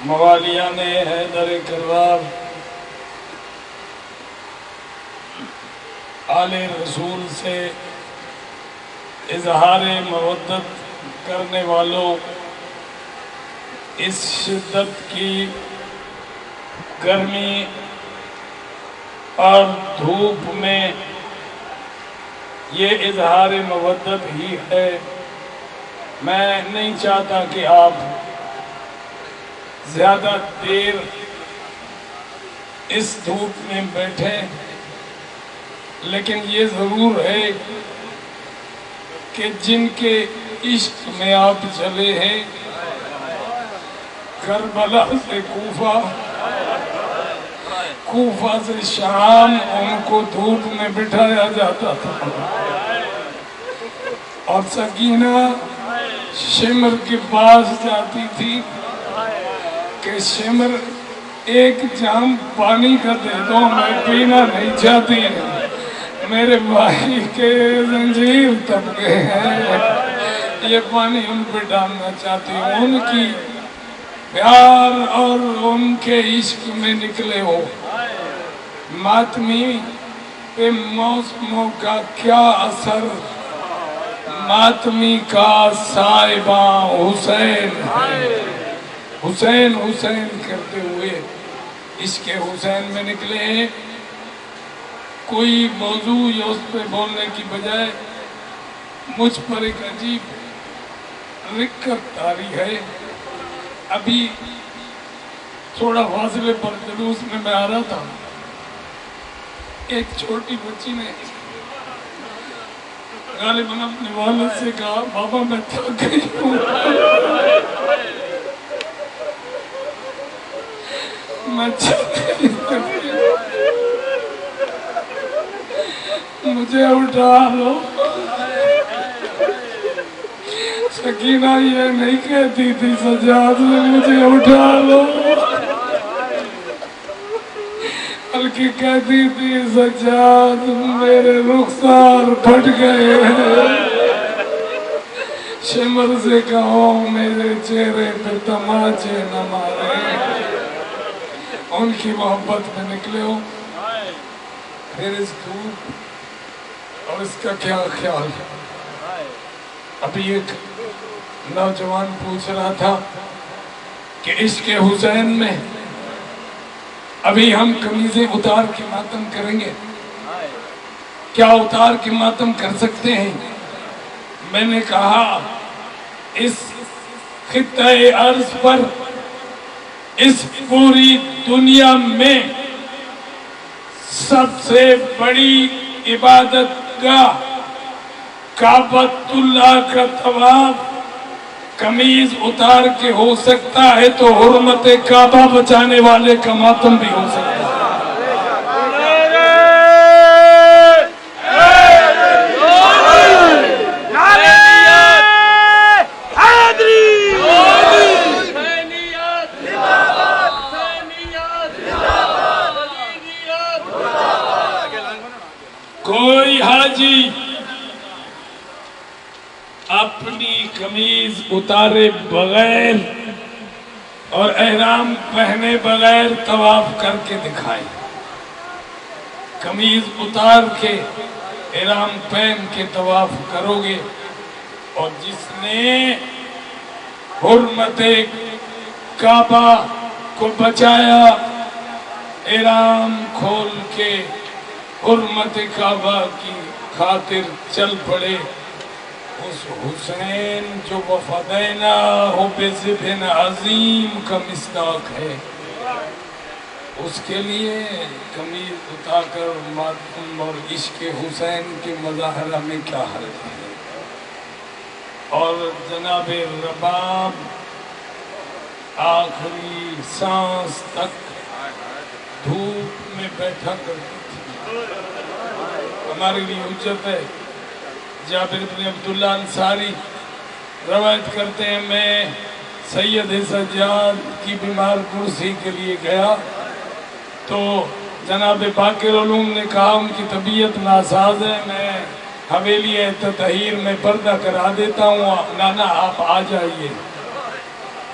موالیان حیدر کرار، آل رسول سے اظہار مودت کرنے والوں، اس شدت کی گرمی اور دھوپ میں یہ اظہار مودت ہی ہے۔ میں نہیں چاہتا کہ آپ زیادہ دیر اس دھوپ میں بیٹھیں، لیکن یہ ضرور ہے کہ جن کے عشق میں آپ چلے ہیں، کربلا سے کوفہ، کوفہ سے شام، ان کو دھوپ میں بٹھایا جاتا تھا، اور سکینہ شمر کے پاس جاتی تھی کہ شمر ایک جام پانی کا دے دو، میں پینا نہیں چاہتی، میرے بھائی کے زنجیر تپ گئے ہیں، یہ پانی ان پہ ڈالنا چاہتی ہوں۔ ان کی پیار اور ان کے عشق میں نکلے ہو۔ ماتمی پہ موسموں کا کیا اثر، ماتمی کا صاحباں حسین ہے، حسین حسین کرتے ہوئے عشق حسین میں نکلے ہیں۔ کوئی موضوع یا اس پہ بولنے کی بجائے مجھ پر ایک عجیب رکت طاری ہے۔ ابھی تھوڑا فاصلے پر جلوس میں آ رہا تھا، ایک چھوٹی بچی نے غالباً اپنے والد سے کہا، بابا میں تھک گئی ہوں، میں چلتی ہوں، مجھے اٹھا لو۔ سکینہ یہ نہیں کہتی تھی سجاد سے مجھے اٹھا لو، بلکہ کہتی تھی سجاد میرے رخسار پھٹ گئے ہیں، شمر سے کہو میرے چہرے پہ تماچے نہ مارے۔ ان کی محبت میں نکلے ہو۔ پھر اس دھوپ اور اس کا کیا خیال ہے؟ ابھی ایک نوجوان پوچھ رہا تھا کہ عشق حسین میں ابھی ہم قمیضیں اتار کے ماتم کریں گے، کیا اتار کے ماتم کر سکتے ہیں؟ میں نے کہا اس خطہ ارض پر، اس پوری دنیا میں سب سے بڑی عبادت گاہ کعبۃ اللہ کا طواف قمیض اتار کے ہو سکتا ہے تو حرمت کعبہ بچانے والے کا ماتم بھی ہو سکتا ہے۔ کوئی حاجی اپنی قمیض اتارے بغیر اور احرام پہنے بغیر طواف کر کے دکھائے، قمیض اتار کے احرام پہن کے طواف کرو گے، اور جس نے حرمت کعبہ کو بچایا، احرام کھول کے حرمت کعبہ کی خاطر چل پڑے، اس حسین جو وفدیناہ بذبح عظیم کا مصداق ہے، اس کے لیے قمیض اتار کر ماتم اور عشق حسین کے مظاہرہ میں کیا حرج ہے؟ اور جناب رباب آخری سانس تک دھوپ میں بیٹھا کرتی تھی۔ ہمارے لیے حجت ہے، جابر بن عبداللہ انصاری روایت کرتے ہیں، میں سید سجاد کی بیمار کرسی کے لیے گیا تو جناب باقر علوم نے کہا ان کی طبیعت ناساز ہے، میں حویلی تطہیر میں پردہ کرا دیتا ہوں، نانا آپ آ جائیے۔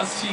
80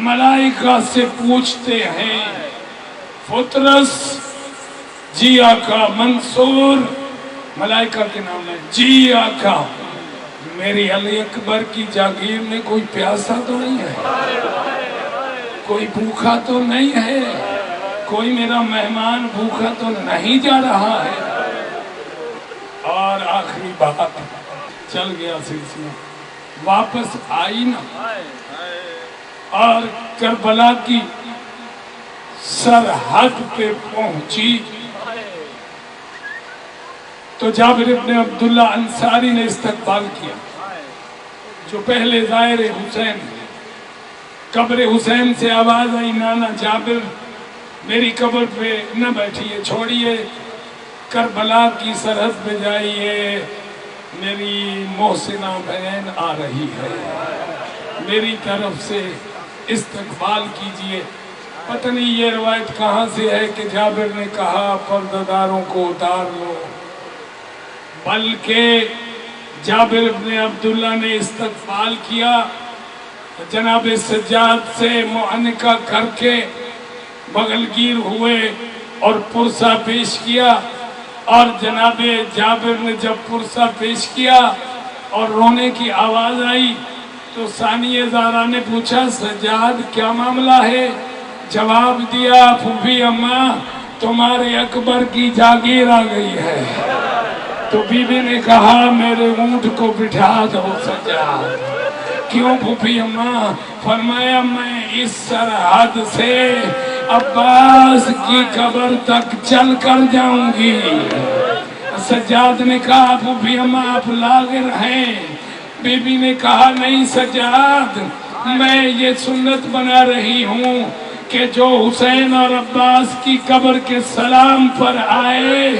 ملائکہ سے پوچھتے ہیں فطرس جی آقا، منصور ملائکہ کے نام ہے، جی آقا میری علی اکبر کی جاگیر میں کوئی پیاسا تو نہیں ہے، کوئی بھوکا تو نہیں ہے، کوئی میرا مہمان بھوکا تو نہیں جا رہا ہے۔ اور آخری بات چل گیا سلسلہ، واپس آئی نا اور کربلا کی سرحد پہ پہنچی تو جابر ابن عبداللہ انصاری نے استقبال کیا، جو پہلے زائر حسین۔ قبر حسین سے آواز آئی، نانا جابر میری قبر پہ نہ بیٹھیے، چھوڑیے، کربلا کی سرحد پہ جائیے، میری محسنہ بہن آ رہی ہے، میری طرف سے استقبال کیجئے۔ پتہ نہیں یہ روایت کہاں سے ہے کہ جابر نے کہا پردہ کو اتار لو، بلکہ جابر ابن عبداللہ نے استقبال کیا، جناب سجاد سے معانقہ کر کے بغل گیر ہوئے اور پرسہ پیش کیا، اور جناب جابر نے جب پرسہ پیش کیا اور رونے کی آواز آئی تو ثانیہ زہرا نے پوچھا سجاد کیا معاملہ ہے؟ جواب دیا پھوپھی اماں تمہارے اکبر کی جاگیر آ گئی ہے۔ تو بی بی نے کہا میرے اونٹ کو بٹھا دو سجاد۔ کیوں پھوپھی اماں؟ فرمایا میں اس سرحد سے عباس کی قبر تک چل کر جاؤں گی۔ سجاد نے کہا پھوپھی اماں آپ لاغر ہیں۔ بی بی نے کہا نہیں سجاد، میں یہ سنت بنا رہی ہوں کہ جو حسین اور عباس کی قبر کے سلام پر آئے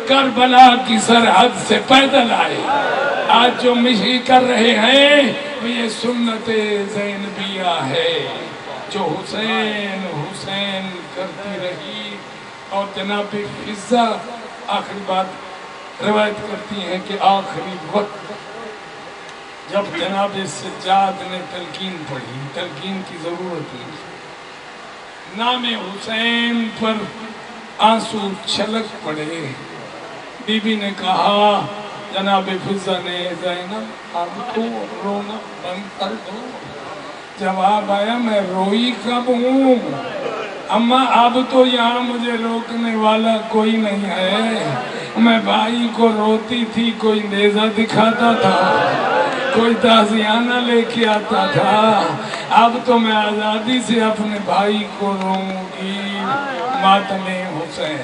کربلا کی سرحد سے پیدل آئے۔ آج جو مشی کر رہے ہیں یہ سنت زینبیہ ہے، جو حسین حسین کرتی رہی۔ اور جناب فضہ آخری بات روایت کرتی ہیں کہ آخری وقت جب جناب سجاد نے تلقین پڑھی، تلقین کی ضرورت نہیں، نام حسین پر آنسو چھلک پڑے، بی بی نے کہا جناب فضہ نے زینب اب تو رونا بند کر دو۔ جواب آیا میں روئی کب ہوں اماں، اب تو یہاں مجھے روکنے والا کوئی نہیں ہے۔ میں بھائی کو روتی تھی، کوئی نیزہ دکھاتا تھا، کوئی تازیانہ لے کے آتا تھا، اب تو میں آزادی سے اپنے بھائی کو روں گی۔ ماتم حسین۔